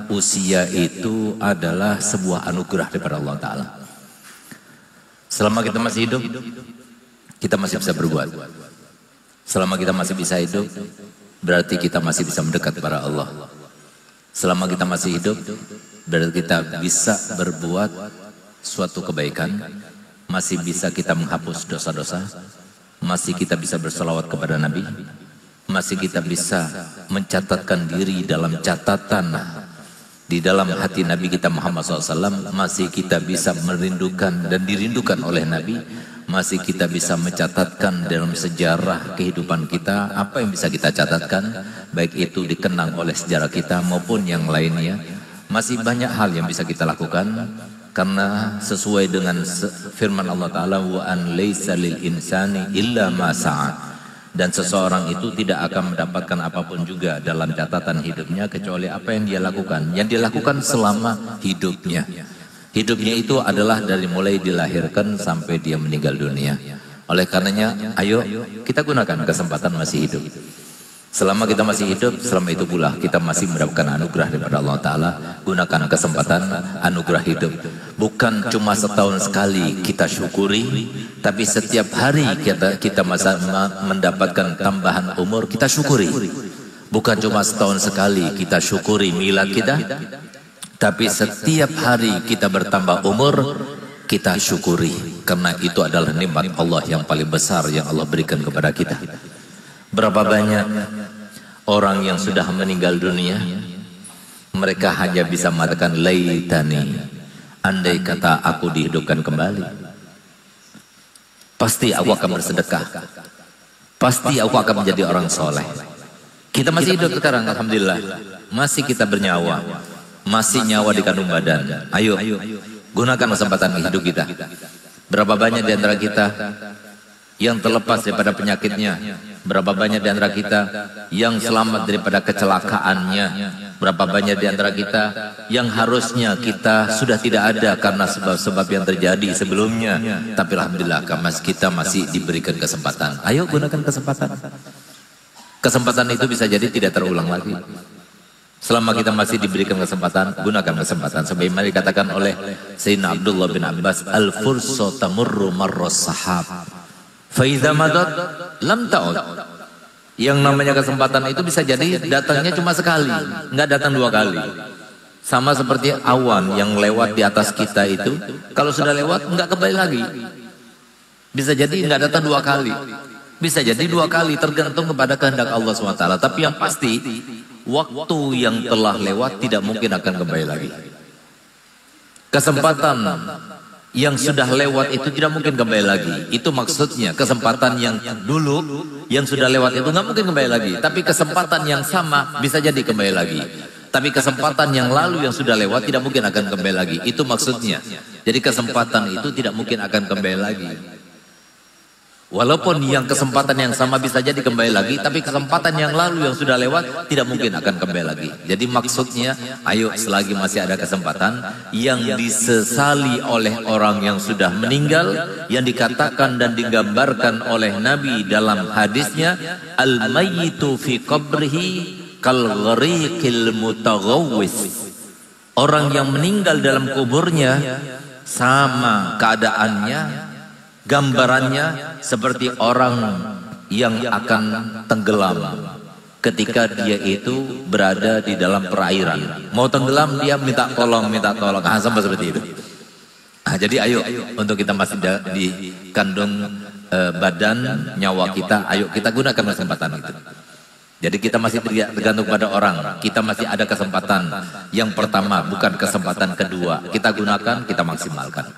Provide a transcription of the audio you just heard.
usia itu adalah sebuah anugerah daripada Allah Ta'ala. Selama kita masih hidup, kita masih bisa berbuat. Selama kita masih bisa hidup, berarti kita masih bisa mendekat kepada Allah. Selama kita masih hidup, berarti kita bisa berbuat suatu kebaikan, masih bisa kita menghapus dosa-dosa, masih kita bisa berselawat kepada Nabi, masih kita bisa mencatatkan diri dalam catatan di dalam hati Nabi kita Muhammad SAW, masih kita bisa merindukan dan dirindukan oleh Nabi, masih kita bisa mencatatkan dalam sejarah kehidupan kita apa yang bisa kita catatkan, baik itu dikenang oleh sejarah kita maupun yang lainnya. Masih banyak hal yang bisa kita lakukan, karena sesuai dengan firman Allah Ta'ala, wa an laysa lil insani illa ma sa'a. Dan seseorang itu tidak akan mendapatkan apapun juga dalam catatan hidupnya kecuali apa yang dia lakukan. Yang dia lakukan selama hidupnya. Hidupnya itu adalah dari mulai dilahirkan sampai dia meninggal dunia. Oleh karenanya, ayo kita gunakan kesempatan masih hidup. Selama kita masih hidup, selama itu pula kita masih mendapatkan anugerah daripada Allah Ta'ala. Gunakan kesempatan anugerah hidup. Bukan cuma setahun sekali kita syukuri, tapi setiap hari kita mendapatkan tambahan umur, kita syukuri. Bukan cuma setahun sekali kita syukuri milad kita, tapi setiap hari kita bertambah umur, kita syukuri. Karena itu adalah nikmat Allah yang paling besar yang Allah berikan kepada kita. Berapa banyak orang yang sudah meninggal dunia, mereka hanya bisa mengatakan laitani, andai kata aku dihidupkan kembali, pasti aku akan bersedekah, pasti aku akan menjadi orang soleh. Kita masih hidup sekarang, alhamdulillah, masih kita bernyawa, masih nyawa di kandung badan. Ayo gunakan kesempatan hidup kita. Berapa banyak di antara kita yang terlepas daripada penyakitnya? Berapa banyak di antara kita yang selamat daripada kecelakaannya? Berapa banyak di antara kita yang harusnya kita sudah tidak ada karena sebab-sebab yang terjadi sebelumnya, tapi alhamdulillah kita masih diberikan kesempatan. Ayo gunakan kesempatan. Kesempatan itu bisa jadi tidak terulang lagi. Selama kita masih diberikan kesempatan, gunakan kesempatan. Sebagaimana dikatakan oleh Sayyidina Abdullah bin Abbas, al-fursu tamurru marras sahab, faiza madat lam ta'ud. Yang namanya kesempatan itu bisa jadi datangnya cuma sekali, nggak datang dua kali. Sama seperti awan yang lewat di atas kita itu, kalau sudah lewat nggak kembali lagi. Bisa jadi nggak datang dua kali, bisa jadi dua kali, tergantung kepada kehendak Allah SWT. Tapi yang pasti, waktu yang telah lewat tidak mungkin akan kembali lagi. Kesempatan yang sudah lewat itu tidak mungkin kembali lagi. Itu maksudnya kesempatan yang dulu yang sudah lewat itu nggak mungkin kembali lagi. Tapi kesempatan yang sama bisa jadi kembali lagi. Tapi kesempatan yang lalu yang sudah lewat tidak mungkin akan kembali lagi. Itu maksudnya. Jadi kesempatan itu tidak mungkin akan kembali lagi. Walaupun yang kesempatan yang sama bisa jadi kembali lagi, tapi kesempatan yang lalu yang sudah lewat tidak mungkin akan kembali lagi. Jadi maksudnya, ayo selagi masih ada kesempatan yang disesali oleh orang yang sudah meninggal, yang dikatakan dan digambarkan oleh Nabi dalam hadisnya, al-mayyitu fi qabrihi kal ghariqil mutaghawwis. Orang yang meninggal dalam kuburnya sama keadaannya, gambarannya seperti orang yang akan tenggelam ketika dia itu berada di dalam perairan. Mau tenggelam dia minta tolong. Sama seperti itu. Jadi ayo untuk kita masih di kandung badan nyawa kita, ayo kita gunakan kesempatan itu. Jadi kita masih tergantung pada orang. Kita masih ada kesempatan yang pertama, bukan kesempatan kedua. Kita gunakan, kita maksimalkan.